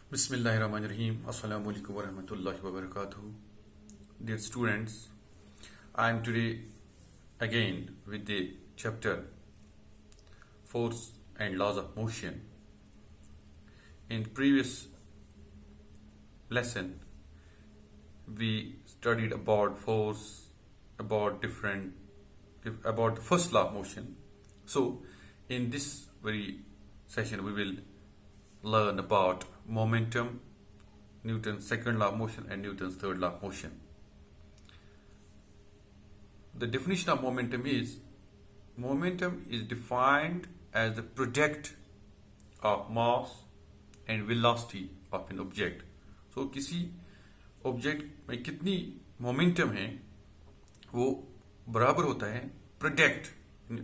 Bismillahirrahmanirrahim. Assalamu alaikum wa rahmatullahi wa barakatuh. Dear students, I am today again with the chapter Force and Laws of Motion. In previous lesson, we studied about force, about the first law of motion. So, in this very session, we will learn about momentum, Newton's second law of motion, and Newton's third law of motion. The definition of momentum is defined as the product of mass and velocity of an object. So किसी object में कितनी momentum है वो बराबर होता है product,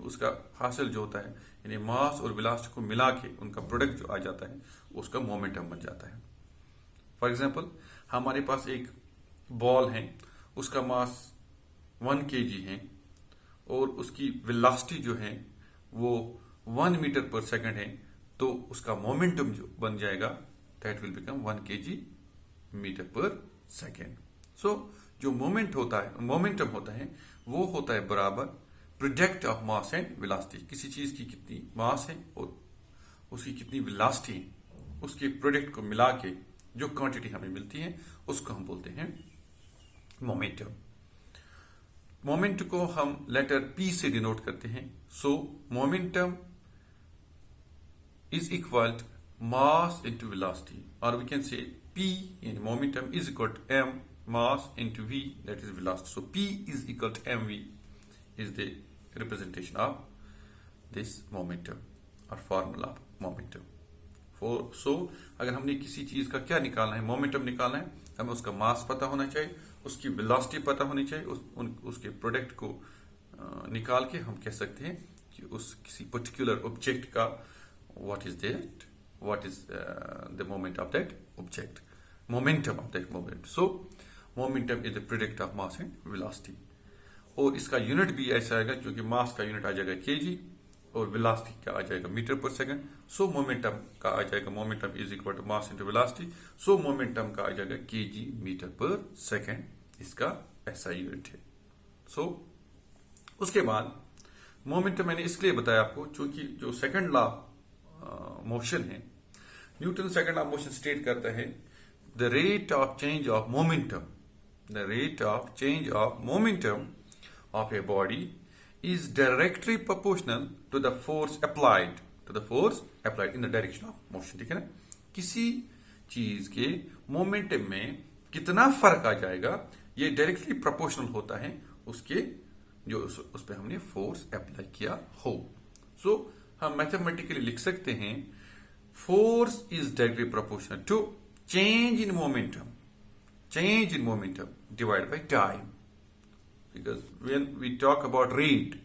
उसका हासिल जो होता है, यानी मास और वेलोसिटी को मिला के उनका प्रोडक्ट जो आ जाता है उसका मोमेंटम बन जाता है. फॉर एग्जांपल, हमारे पास एक बॉल है, उसका मास 1 kg है और उसकी वेलोसिटी जो है वो 1 मीटर पर सेकंड है, तो उसका मोमेंटम जो बन जाएगा that will become 1 kg metre पर सेकंड. सो जो मोमेंटम होता है वो होता है बराबर product of mass and velocity. किसी चीज की कितनी मास है और उसकी कितनी वेलोसिटी है, उसके प्रोडक्ट को मिला के जो क्वांटिटी हमें मिलती है उसको हम बोलते हैं मोमेंटम. मोमेंट को हम लेटर P से डिनोट करते हैं. So momentum is equal mass into velocity, और वी कैन से P यानी momentum is equal to m mass into v, that is velocity. So P is equal to mv is the representation of this momentum or formula of momentum. So अगर हमने किसी चीज का क्या निकालना है, momentum निकालना है, हमें उसका मास पता होना चाहिए, उसकी वेलोसिटी पता होनी चाहिए, उसके प्रोडक्ट को निकाल के हम कह सकते हैं कि उस किसी पर्टिकुलर ऑब्जेक्ट का what is the moment of that object, momentum of that moment. So momentum is the product of mass and velocity. और इसका यूनिट भी ऐसा आएगा क्योंकि मास का यूनिट आ जाएगा kg और वेलोसिटी का आ जाएगा मीटर पर सेकंड. सो मोमेंटम का आ जाएगा, momentum is equal to mass into velocity. So momentum का आ जाएगा kg मीटर पर सेकंड. इसका ऐसा यूनिट है. सो उसके बाद मोमेंटम मैंने इसलिए बताया आपको क्योंकि जो सेकंड लॉ मोशन है, Newton second law motion state करता है the rate of change of momentum, the rate of change of momentum of a body is directly proportional to the force applied in the direction of motion. ठीक है ना. किसी चीज के momentum में कितना फर्क आ जाएगा ये डायरेक्टली प्रोपोर्शनल होता है उसके जो उस पर हमने फोर्स अप्लाई किया हो. सो हम मैथमेटिकली लिख सकते हैं force is directly proportional to change in momentum divided by time. Because when we talk about rate,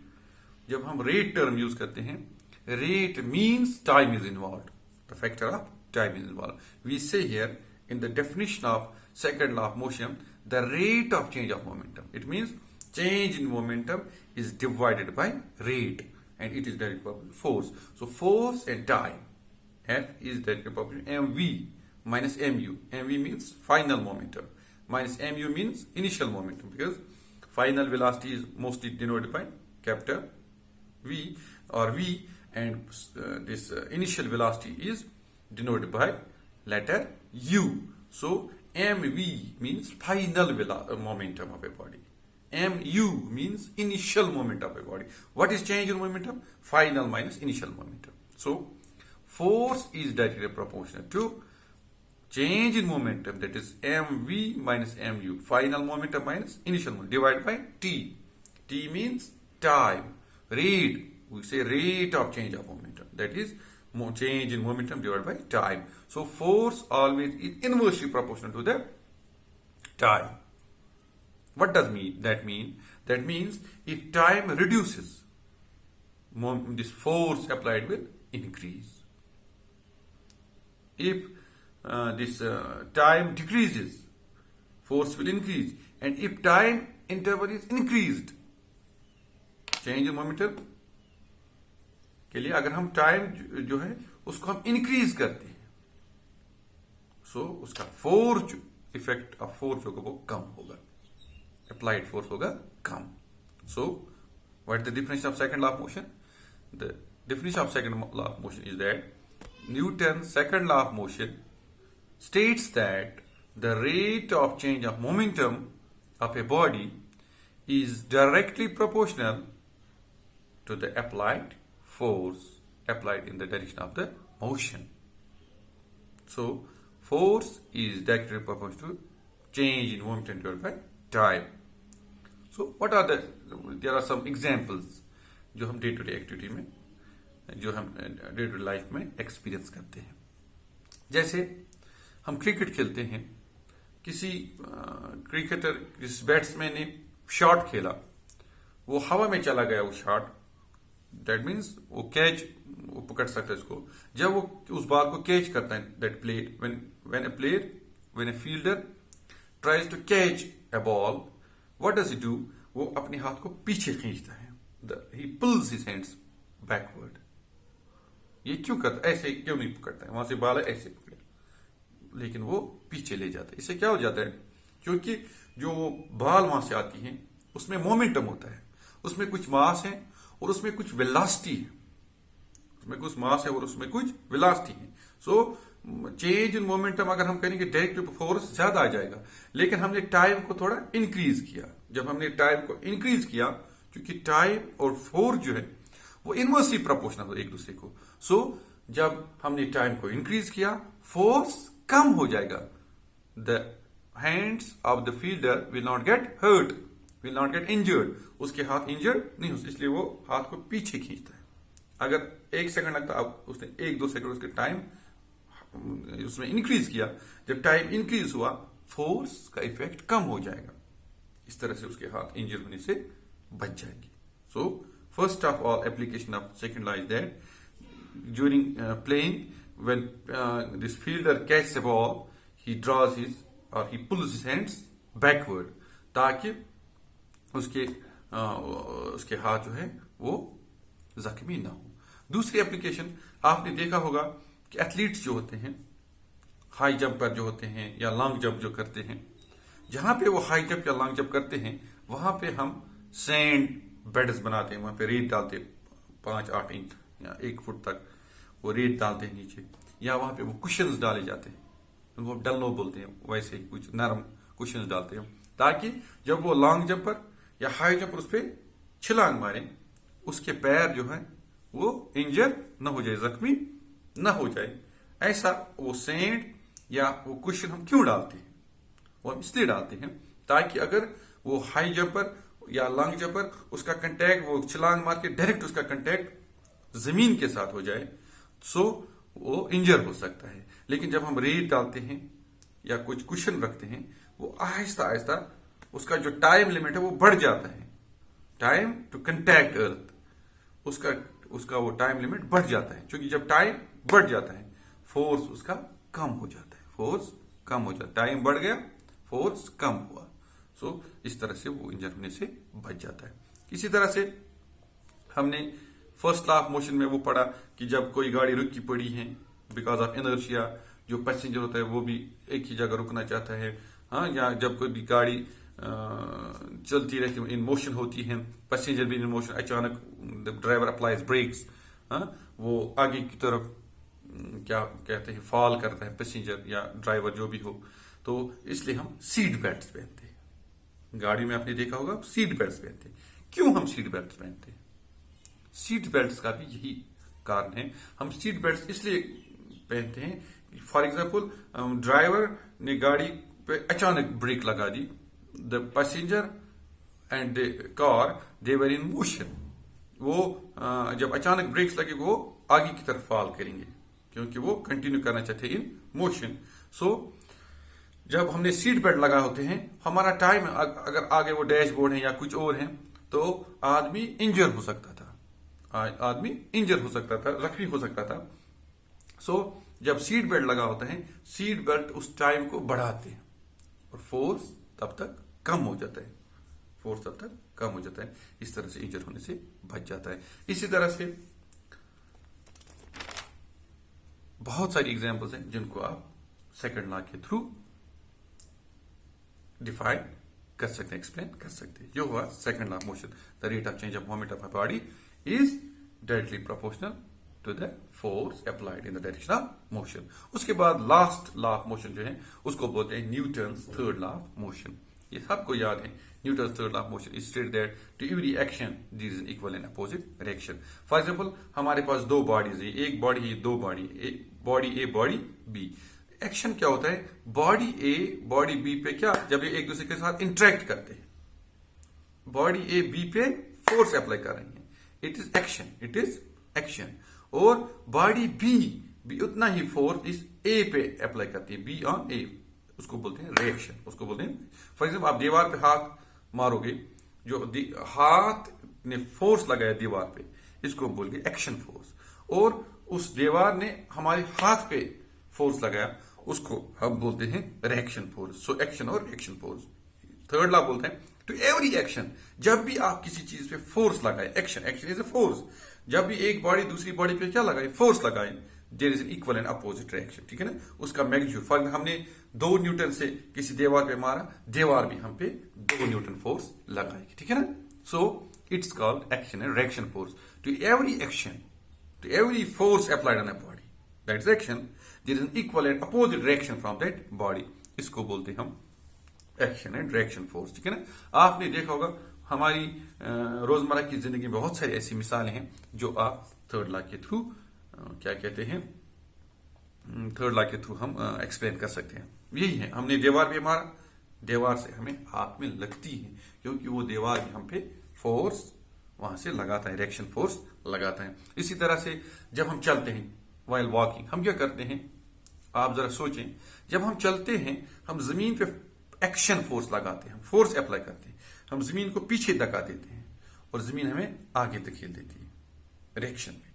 जब हम rate term use करते हैं, rate means time is involved. The factor of time is involved. We say here in the definition of second law of motion, the rate of change of momentum. It means change in momentum is divided by rate, and it is directly proportional to force. So force and time, F is directly proportional mv minus mu. mv means final momentum minus mu means initial momentum, because final velocity is mostly denoted by capital V or V, and this initial velocity is denoted by letter U. So mv means final momentum of a body. mu means initial momentum of a body. What is change in momentum? Final minus initial momentum. So force is directly proportional to change in momentum, that is mv minus mu, final momentum minus initial momentum, divided by t. T means time. Rate, we say rate of change of momentum, that is change in momentum divided by time. So force always is inversely proportional to the time. What does that mean? That means if time reduces, this force applied will increase. If this time decreases, force will increase, and if time interval is increased, change in momentum के लिए अगर हम time जो है उसको हम increase करते हैं, सो उसका फोर्स इफेक्ट ऑफ फोर्स होगा वो कम होगा, अप्लाइड फोर्स होगा कम. So what is the definition of second law of motion? The definition of second law of motion is that Newton's second law of motion states that the rate of change of momentum of a body is directly proportional to the applied force applied in the direction of the motion. So, force is directly proportional to change in momentum divided by time. So, there are some examples जो हम day to day activity में, जो हम day to day life में experience करते हैं. जैसे हम क्रिकेट खेलते हैं, किसी क्रिकेटर, किसी बैट्समैन ने शॉट खेला, वो हवा में चला गया वो शॉट, दैट मीन्स वो कैच, वो पकड़ सकता है इसको. जब वो उस बॉल को कैच करता है, that player, when a fielder tries to catch a ball, what does he do? वो अपने हाथ को पीछे खींचता है, he pulls his hands backward. ये क्यों करता है? ऐसे क्यों नहीं पकड़ता है? वहां से बाल ऐसे पकड़े, लेकिन वो पीछे ले जाता है. इससे क्या हो जाता है? क्योंकि जो बाल वहां से आती है उसमें मोमेंटम होता है, उसमें कुछ मास है और उसमें कुछ वेलोसिटी है, उसमें कुछ मास है और उसमें कुछ वेलोसिटी है. सो चेंज इन मोमेंटम अगर हम करेंगे डायरेक्ट फोर्स ज्यादा आ जाएगा, लेकिन हमने टाइम को थोड़ा इंक्रीज किया. जब हमने टाइम को इंक्रीज किया, क्योंकि टाइम और फोर्स जो है वो इनवर्सली प्रोपोर्शनल है एक दूसरे को. सो जब हमने टाइम को इंक्रीज किया, फोर्स कम हो जाएगा. The hands of the fielder will not get hurt, will not get injured. उसके हाथ इंजर्ड नहीं हो, इसलिए वो हाथ को पीछे खींचता है. अगर 1 सेकंड लगता, अब उसने 1-2 सेकंड उसके टाइम उसमें इंक्रीज किया. जब टाइम इंक्रीज हुआ, फोर्स का इफेक्ट कम हो जाएगा. इस तरह से उसके हाथ इंजर होने से बच जाएंगे. सो first of all, application of second law is that during playing, when this fielder catches a ball, he draws his or he pulls his hands backward, ताकि उसके हाथ जो है वो जख्मी ना हो. दूसरी एप्लीकेशन आपने देखा होगा कि एथलीट्स जो होते हैं, हाई जंपर जो होते हैं या लॉन्ग जंप जो करते हैं, जहां पे वो हाई जंप या लॉन्ग जंप करते हैं, वहां पे हम सैंड बेड्स बनाते हैं, वहां पे रेत डालते, 5-8 इंच या 1 फुट तक वो रेत डालते हैं नीचे, या वहां पे वो कुशन्स डाले जाते हैं, उनको डल्लो बोलते हैं, वैसे ही कुछ नरम कुशन्स डालते हैं, ताकि जब वो लॉन्ग जंपर या हाई जंपर उस पर छलांग मारे, उसके पैर जो है वो इंजर न हो जाए, जख्मी न हो जाए. ऐसा वो सैंड या वो कुशन हम क्यों डालते हैं? वो हम इसलिए डालते हैं ताकि अगर वो हाई जंपर या लॉन्ग जंपर, उसका कंटेक्ट, वो छलांग मार के डायरेक्ट उसका कंटेक्ट जमीन के साथ हो जाए, सो वो इंजर हो सकता है. लेकिन जब हम रेत डालते हैं या कुछ कुशन रखते हैं, वो आहिस्ता आहिस्ता उसका जो टाइम लिमिट है वो बढ़ जाता है. टाइम टू कंटैक्ट अर्थ, उसका वो टाइम लिमिट बढ़ जाता है, क्योंकि जब टाइम बढ़ जाता है फोर्स उसका कम हो जाता है. फोर्स कम हो जाता है, टाइम बढ़ गया, फोर्स कम हुआ. सो इस तरह से वो इंजर होने से बच जाता है. इसी तरह से हमने फर्स्ट लॉ ऑफ मोशन में वो पढ़ा कि जब कोई गाड़ी रुकी पड़ी है बिकॉज ऑफ इनर्शिया, जो पैसेंजर होता है वो भी एक ही जगह रुकना चाहता है, हाँ, या जब कोई भी गाड़ी चलती रहती है, इन मोशन होती है, पैसेंजर भी इन मोशन, अचानक ड्राइवर अप्लाइज ब्रेक्स, हाँ, वो आगे की तरफ क्या कहते हैं, फॉल करता है पैसेंजर या ड्राइवर जो भी हो, तो इसलिए हम सीट बेल्ट पहनते हैं. गाड़ी में आपने देखा होगा सीट बेल्ट पहनते हैं. क्यों हम सीट बेल्ट पहनते हैं? सीट बेल्ट का भी यही कारण है. हम सीट बेल्ट इसलिए पहनते हैं, फॉर एग्जाम्पल ड्राइवर ने गाड़ी पे अचानक ब्रेक लगा दी, the passenger and the car they were in motion. वो जब अचानक ब्रेक्स लगे वो आगे की तरफ फॉल करेंगे, क्योंकि वो कंटिन्यू करना चाहते हैं इन मोशन. सो जब हमने सीट बेल्ट लगा होते हैं, हमारा टाइम, अगर आगे वो डैशबोर्ड है या कुछ और है, तो आदमी इंजर हो सकता था, आदमी इंजर हो सकता था, जख्मी हो सकता था. सो जब सीट बेल्ट लगा होता है, सीट बेल्ट उस टाइम को बढ़ाते हैं और फोर्स तब तक कम हो जाता है, फोर्स तब तक कम हो जाता है. इस तरह से इंजर होने से बच जाता है. इसी तरह से बहुत सारी एग्जांपल्स हैं जिनको आप सेकंड लॉ के थ्रू डिफाइन कर सकते हैं, एक्सप्लेन कर सकते हैं। ये हुआ second law of motion, the rate of change of moment of a body is directly proportional to the force applied in the direction of motion. उसके बाद लास्ट लॉ ऑफ मोशन जो है उसको बोलते हैं Newton's third law of motion. ये सबको याद है। Newton's third law of motion is state that to every action there is an equal and opposite reaction. For example हमारे पास दो बॉडीज है, एक बॉडी है, दो body, body a body b. Action क्या होता है, बॉडी ए बॉडी बी पे क्या, जब ये एक दूसरे के साथ इंटरेक्ट करते हैं, बॉडी ए बी पे फोर्स अप्लाई कर रही है, it is action, it is action. और बॉडी बी भी उतना ही फोर्स इस ए पे अप्लाई करती है, बी ऑन ए, उसको बोलते हैं रिएक्शन, उसको बोलते हैं। फॉर एग्जाम्पल आप दीवार पे हाथ मारोगे, जो हाथ ने फोर्स लगाया दीवार पे, इसको बोलते एक्शन फोर्स। और उस दीवार ने हमारे हाथ पे फोर्स लगाया, उसको हम बोलते हैं रिएक्शन फोर्स। सो एक्शन और रिएक्शन फोर्स। थर्ड लॉ बोलते हैं टू एवरी एक्शन, जब भी आप किसी चीज पे फोर्स लगाए, action, action is a force. जब भी एक बॉडी दूसरी बॉडी पे क्या लगाए, फोर्स लगाए, there is an equal and opposite reaction, ठीक है ना। उसका मैग्नीट्यूड, फॉर हमने 2 न्यूटन से किसी दीवार पे मारा, दीवार भी हम पे 2 न्यूटन फोर्स लगाएगी, ठीक है ना। So it's called action and reaction force. To every action, to every force applied on a body, that is action, there is an equal and opposite reaction from that body, इसको बोलते हैं हम action and reaction force, ठीक है ना। आपने देखा होगा हमारी रोजमर्रा की जिंदगी में बहुत सारी ऐसी मिसालें हैं जो आप थर्ड लॉ के थ्रू क्या कहते हैं, थर्ड लॉ के थ्रू हम एक्सप्लेन कर सकते हैं। यही है, हमने दीवार पे मारा, दीवार से हमें हाथ में लगती है, क्योंकि वो दीवार भी हम पे फोर्स वहां से लगाता है, रिएक्शन फोर्स लगाता है। इसी तरह से जब हम चलते हैं, वाइल वॉकिंग, हम क्या करते हैं, आप जरा सोचें, जब हम चलते हैं हम जमीन पे एक्शन फोर्स लगाते हैं, फोर्स अप्लाई करते हैं, हम जमीन को पीछे धक्का देते हैं और जमीन हमें आगे धकेल देती है रिएक्शन में।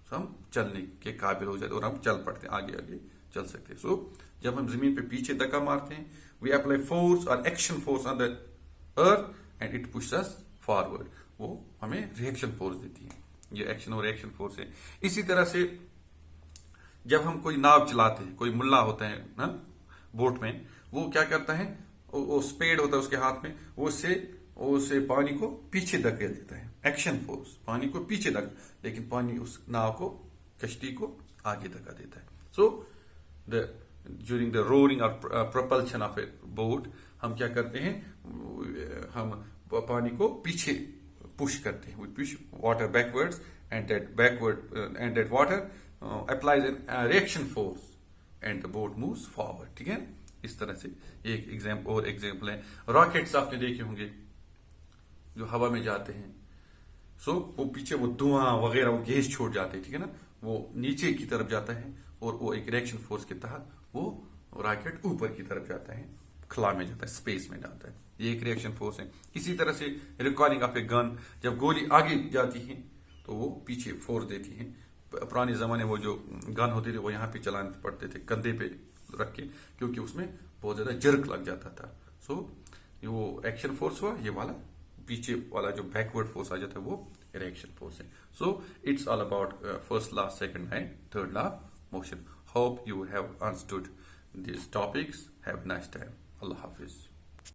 तो हम चलने के काबिल हो जाते हैं और हम चल पड़ते हैं, आगे आगे चल सकते हैं। सो जब हम जमीन पे पीछे धक्का मारते हैं, वी अप्लाई फोर्स और action force on the earth and it pushes us forward, वो हमें रिएक्शन फोर्स देती है। ये एक्शन और रिएक्शन फोर्स है। इसी तरह से जब हम कोई नाव चलाते हैं, कोई मुल्ला होता है ना बोट में, वो क्या करता है, वो स्पेड होता है उसके हाथ में, वो उससे पानी को पीछे धकेल देता है, एक्शन फोर्स, पानी को पीछे लेकिन पानी उस नाव को, कश्ती को आगे धक्का देता है। सो ड्यूरिंग द रोरिंग और प्रोपल्शन ऑफ ए बोट, हम क्या करते हैं, हम पानी को पीछे पुश करते हैं, we push water backwards and that water applies a reaction force and the boat moves forward, ठीक है। इस तरह से एक एग्जाम्पल है, रॉकेट्स आपने देखे होंगे जो हवा में जाते हैं, सो वो पीछे वो धुआं वगैरह वो गैस छोड़ जाते हैं, ठीक है ना, वो नीचे की तरफ जाता है और वो एक रिएक्शन फोर्स के तहत वो रॉकेट ऊपर की तरफ जाता है, खला में जाता है, स्पेस में जाता है, ये एक रिएक्शन फोर्स है। इसी तरह से रिकॉर्डिंग ऑफ ए गन, जब गोली आगे जाती है तो वो पीछे फोर्स देती है। पुराने जमाने वो जो गन होते थे वो यहाँ पे चलाने पड़ते थे, कंधे पे रख के, क्योंकि उसमें बहुत ज्यादा जर्क लग जाता था। सो वो एक्शन फोर्स हुआ, ये वाला पीछे वाला जो बैकवर्ड फोर्स आ जाता है वो रिएक्शन फोर्स है। So it's all about first law, second and third law motion. Hope you have understood this topics. Have nice time. Allah Hafiz.